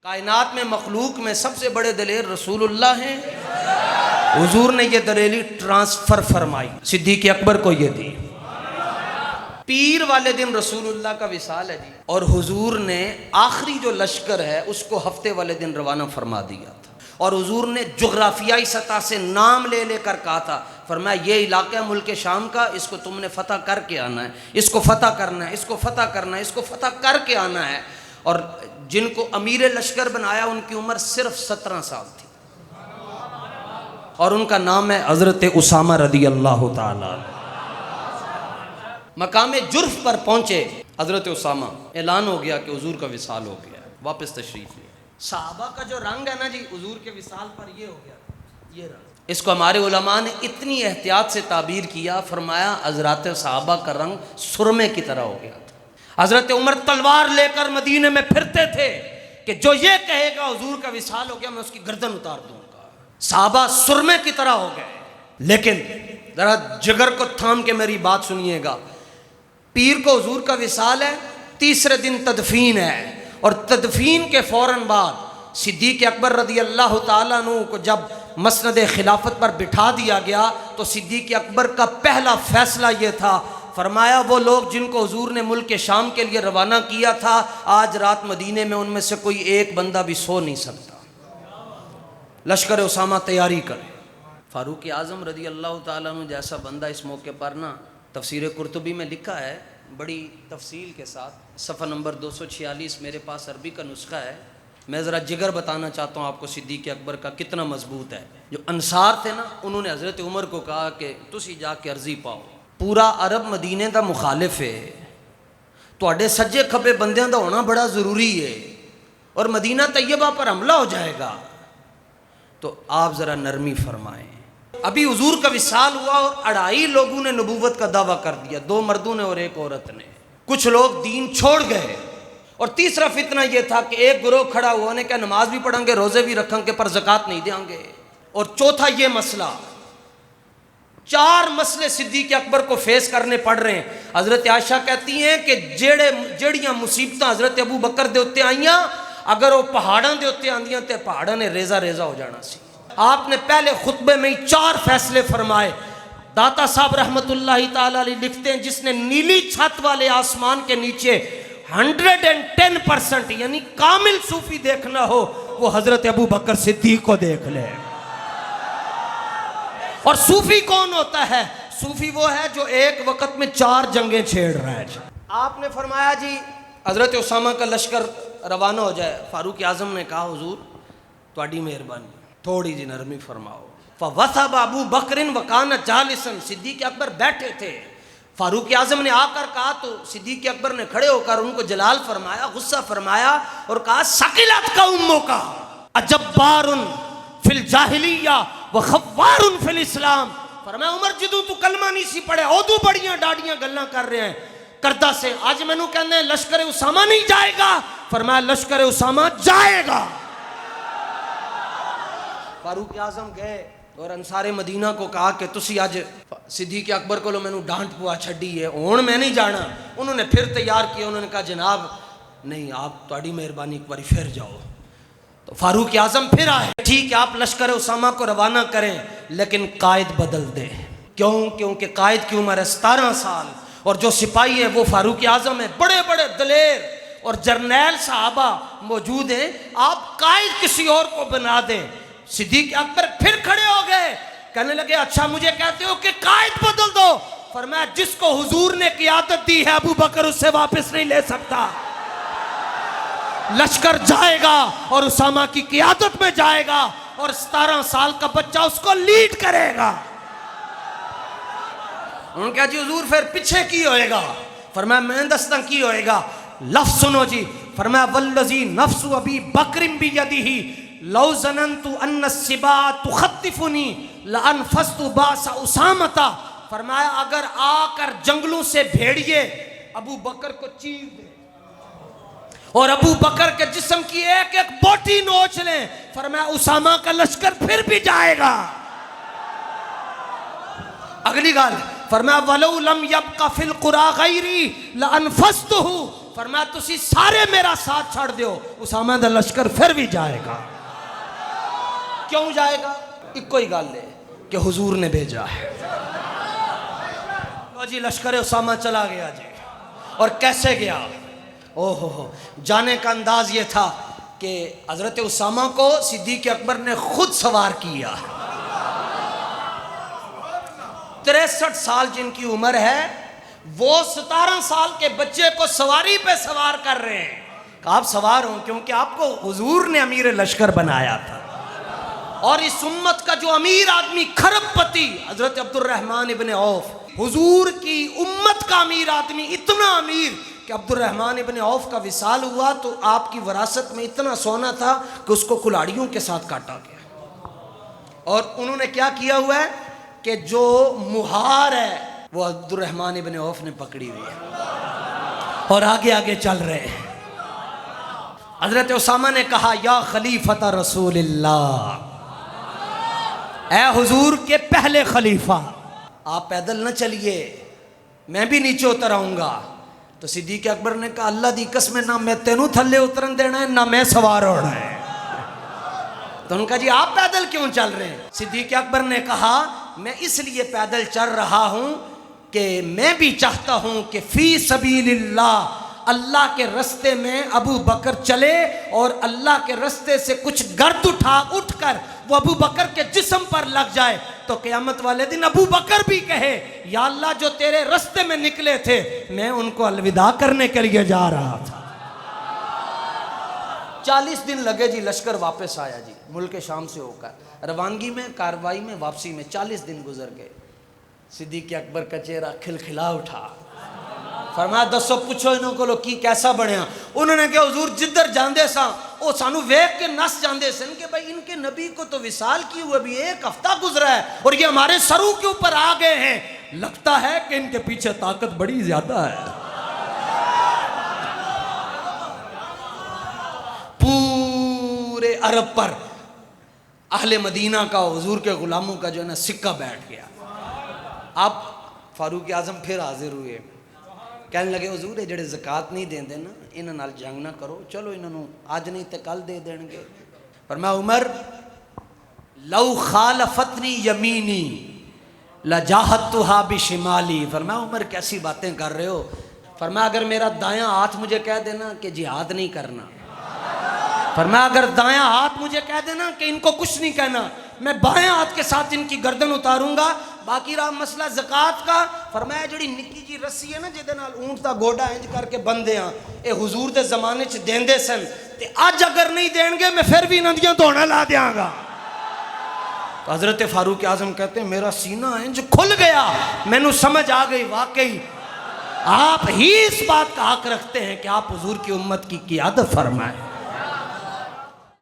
कायनात में मखलूक में सबसे बड़े दलेर रसूलुल्लाह हैं। हुजूर ने ये दलेरी ट्रांसफर फरमाई, सिद्दीक़ अकबर को ये दी। पीर वाले दिन रसूलुल्लाह का विसाल है जी, और हुजूर ने आखिरी जो लश्कर है उसको हफ्ते वाले दिन रवाना फरमा दिया था। और हुजूर ने जोग्राफियाई सतह से नाम ले लेकर कहा था, फरमाया ये इलाका है मुल्क शाम का, इसको तुमने फतह करके आना है, इसको फतह करना है, इसको फतह करना है, इसको फतह करके आना है। और जिनको अमीर लश्कर बनाया उनकी उम्र सिर्फ 17 साल थी, और उनका नाम है हज़रत उसामा रदी अल्लाह ताला। मकाम जुर्फ पर पहुंचे हज़रत उसामा, ऐलान हो गया कि हुजूर का विसाल हो गया, वापस तशरीफ लिया। सहाबा का जो रंग है ना जी, हुजूर के विसाल पर ये हो गया, ये रंग। इसको हमारे उलमा ने इतनी एहतियात से ताबीर किया, फरमाया हज़रत सहाबा का रंग सुरमे की तरह हो गया था। हज़रत उमर तलवार लेकर मदीने में फिरते थे कि जो ये कहेगा हुजूर का विसाल हो गया मैं उसकी गर्दन उतार दूंगा। सहाबा सुरमे की तरह हो गए। लेकिन जरा जिगर को थाम के मेरी बात सुनिएगा, पीर को हुजूर का विसाल है, तीसरे दिन तदफीन है, और तदफीन के फौरन बाद सिद्दीक़ अकबर रदी अल्लाह ताला अन्हु को जब मसनद खिलाफत पर बिठा दिया गया तो सिद्दीक़ अकबर का पहला फैसला ये था, फरमाया वो लोग जिनको हुजूर ने मुल्क शाम के लिए रवाना किया था, आज रात मदीने में उनमें से कोई एक बंदा भी सो नहीं सकता। लश्कर उसामा तैयारी करे। फारूक आज़म रदी अल्लाह ताला अन्हु जैसा बंदा इस मौके पर ना, तफसीर कुर्तुबी में लिखा है बड़ी तफसील के साथ, सफ़ा नंबर 246 मेरे पास अरबी का नुस्खा है। मैं ज़रा जिगर बताना चाहता हूँ आपको सिद्दीक़ अकबर का कितना मजबूत है। जो अंसार थे ना, उन्होंने हज़रत उमर को कहा कि तुसी जाके अर्जी पाओ, पूरा अरब मदीने का मुखालिफ है, तुहाडे सज्जे खब्बे बंदियां दा होना बड़ा ज़रूरी है, और मदीना तैयबा पर हमला हो जाएगा, तो आप ज़रा नरमी फरमाएं। अभी हुजूर का विसाल हुआ और 2.5 लोगों ने नबूवत का दावा कर दिया, 2 मर्दों ने और 1 औरत ने। कुछ लोग दीन छोड़ गए। और तीसरा फितना यह था कि एक गिरोह खड़ा हुआ ने क्या नमाज भी पढ़ेंगे, रोजे भी रखेंगे, पर ज़कात नहीं देंगे। और चौथा ये मसला, 4 मसले सिद्दीक़ अकबर को फेस करने पड़ रहे हैं। हज़रत आयशा कहती हैं कि जेड़ियां मुसीबत हज़रत अबू बकर दे उत्ते आईयां, अगर वो पहाड़ों के उत्ते आंदियां तो पहाड़ों ने रेजा रेजा हो जाना सी। आपने पहले खुतबे में ही 4 फैसले फरमाए। दाता साहब रहमतुल्लाहि ताला अलैह लिखते हैं, जिसने नीली छत वाले आसमान के नीचे 110% यानी कामिल सूफी देखना हो, वो हज़रत अबू बकर सिद्दीक़ को देख ले। और सूफी कौन होता है? सूफी वो है जो एक वक्त में 4 जंगें छेड़ रहा है। आपने फरमाया जी हज़रत उसामा का लश्कर रवाना हो जाए। फारूक आज़म ने कहा हुजूर तुहाडी मेहरबानी, थोड़ी जी नरमी फरमाओ। फवसब अबू बकरिन वकान जालिसन, सिद्दीक़ अकबर बैठे थे। फारूक आज़म ने आकर कहा तो सिद्दीक़ अकबर ने खड़े होकर उनको जलाल फरमाया, गुस्सा फरमाया और कहा सकिलत का उम्मो का अजब्बारुन फिल जाहिलिया व खव्वारुन फिल इस्लाम। फरमाया उमर जदों तू कलमा नहीं सी पढ़े उदों बड़ियां डाडियां गल्लां कर रहे हैं करदा से, अज मैनू कहंदे लश्कर उसामा नहीं जाएगा। फरमाया लश्कर उसामा जाएगा। फारूक आज़म गए और अंसारे मदीना को कहा कि तुसी अज सिद्दीक़ अकबर को मैनू डांट पुआ छड़ी है, हुण मैं नहीं जाना। उन्होंने फिर तैयार किया, उन्होंने कहा जनाब नहीं, आप तुहाडी मेहरबानी एक बार फिर जाओ। तो फारूक आज़म फिर आए, ठीक है आप लश्कर उसामा को रवाना करें, लेकिन कायद बदल दें। क्यों? क्योंकि कायद की उम्र है 17 साल, और जो सिपाही है वो फारूक आज़म है। बड़े बड़े दलेर और जर्नैल साहबा मौजूद हैं, आप कायद किसी और को बना दें। सिद्दीक़ अकबर फिर खड़े हो गए, कहने लगे अच्छा मुझे कहते हो कि कायद बदल दो। फरमाया जिसको हुजूर ने क़ियादत दी है अबू बकर उससे वापस नहीं ले सकता। लश्कर जाएगा और उसामा की क़ियादत में जाएगा, और 17 साल का बच्चा उसको लीड करेगा। उन्होंने कहा जी हुजूर फिर पीछे की होएगा? फरमाया मैं दस्ता की होएगा। लफ्ज़ सुनो जी, फरमाया वल्लज़ी नफ्सु अबी बकरिन बियदिही लौ ज़नन्तु अन्न सिबा तुख़त्तिफ़ुनी लअनफ़स्तु बासा उसामता। फरमाया अगर आकर जंगलों से भेड़िए अबू बकर को चीर दे और अबू बकर के जिस्म की एक एक बोटी नोच लें, फरमाया उसामा का लश्कर फिर भी जाएगा। अगली गाल फरमाया वलौ लम यबका फिल कुरा गैरी लअनफ़स्तुहु फरमाया तुसी सारे मेरा साथ छोड़ दो, उसामा दा लश्कर फिर भी जाएगा। क्यों जाएगा? इको ही गल है कि हुजूर ने भेजा है। लो जी, लश्कर उसामा चला गया जी। और कैसे गया? ओहो हो, जाने का अंदाज ये था कि हजरत उसामा को सिद्दीक अकबर ने खुद सवार किया। 63 साल जिनकी उम्र है, वो 17 साल के बच्चे को सवारी पे सवार कर रहे हैं। आप सवार हो क्योंकि आपको हुजूर ने अमीर लश्कर बनाया था। और इस उम्मत का जो अमीर आदमी, खरबपति हजरत अब्दुर्रहमान इब्ने औफ, हुजूर की उम्मत का अमीर आदमी, इतना अमीर कि अब्दुर्रहमान इब्ने औफ का विसाल हुआ तो आपकी विरासत में इतना सोना था कि उसको कुल्हाड़ियों के साथ काटा गया। और उन्होंने क्या किया हुआ है कि जो मुहार है वो अब्दुर्रहमान इब्ने औफ ने पकड़ी हुई है और आगे आगे चल रहे हैं। हजरत उसामा ने कहा, या खलीफता रसूलिल्लाह, ऐ हुजूर के पहले खलीफा, आप पैदल न चलिए, मैं भी नीचे उतर आऊंगा। तो सिद्दीक अकबर ने कहा, अल्लाह दी कसम, ना मैं तेनू थल्ले उतरन देना है, ना मैं सवार होना है। तो उन्होंने कहा, जी आप पैदल क्यों चल रहे हैं? सिद्दीक अकबर ने कहा, मैं इसलिए पैदल चल रहा हूं कि मैं भी चाहता हूं कि फी सबीलिल्लाह, अल्लाह के रास्ते में अबू बकर चले और अल्लाह के रास्ते से कुछ गर्द उठकर वो अबू बकर के जिस्म पर लग जाए तो क़यामत वाले दिन अबू बकर भी कहे, या अल्लाह जो तेरे रास्ते में निकले थे मैं उनको अलविदा करने के लिए जा रहा था। 40 दिन लगे जी, लश्कर वापस आया जी मुल्क शाम से होकर। रवानगी में, कार्रवाई में, वापसी में 40 दिन गुजर गए। सिद्दीक अकबर का चेहरा खिलखिला उठा। फरमाया, दसो पुछो इन्हों को की कैसा बनया? उन्होंने कहा, हुजूर जिधर जाते सा वो सानू वेख के नस जाते सन कि भाई इनके नबी को तो विसाल किए हुए भी 1 हफ्ता गुजरा है और ये हमारे सरों के ऊपर आ गए हैं, लगता है कि इनके पीछे ताकत बड़ी ज्यादा है। पूरे अरब पर अहले मदीना का, हुजूर के गुलामों का जो है ना सिक्का बैठ गया। अब फारूक आजम फिर हाजिर हुए, कहने लगे, हुजूर जेड़े ज़कात नहीं देंदे ना, इन्हां नाल जंग ना करो, चलो इन्हों अज नहीं तो कल दे देंगे। पर मैं उमर, लौ खालफतनी यमीनी लजाहतुहा बिशिमाली। फरमाया, उमर कैसी बातें कर रहे हो? फरमाया, अगर मेरा दायां हाथ मुझे कह देना कि जिहाद नहीं करना, फरमाया अगर दायां हाथ मुझे कह देना कि इनको कुछ नहीं कहना, मैं बाएं हाथ के साथ इनकी गर्दन उतारूंगा। बाकी रहा मसला ज़कात का, फरमाया जिहड़ी निक्की जी रस्सी है ना जिहदे नाल ऊंट दा गोडा इंज करके बंदे हां, ये हुजूर दे ज़माने च देंदे सन ते अज अगर नहीं देंगे मैं फिर भी इन्हां दियां धौणां ला देंगा। तो हज़रत फारूक आज़म कहते हैं, मेरा सीना इंज खुल गया, मैनू समझ आ गई वाकई आप ही इस बात का हक रखते हैं कि आप हुजूर की उम्मत की क़ियादत फरमाएं।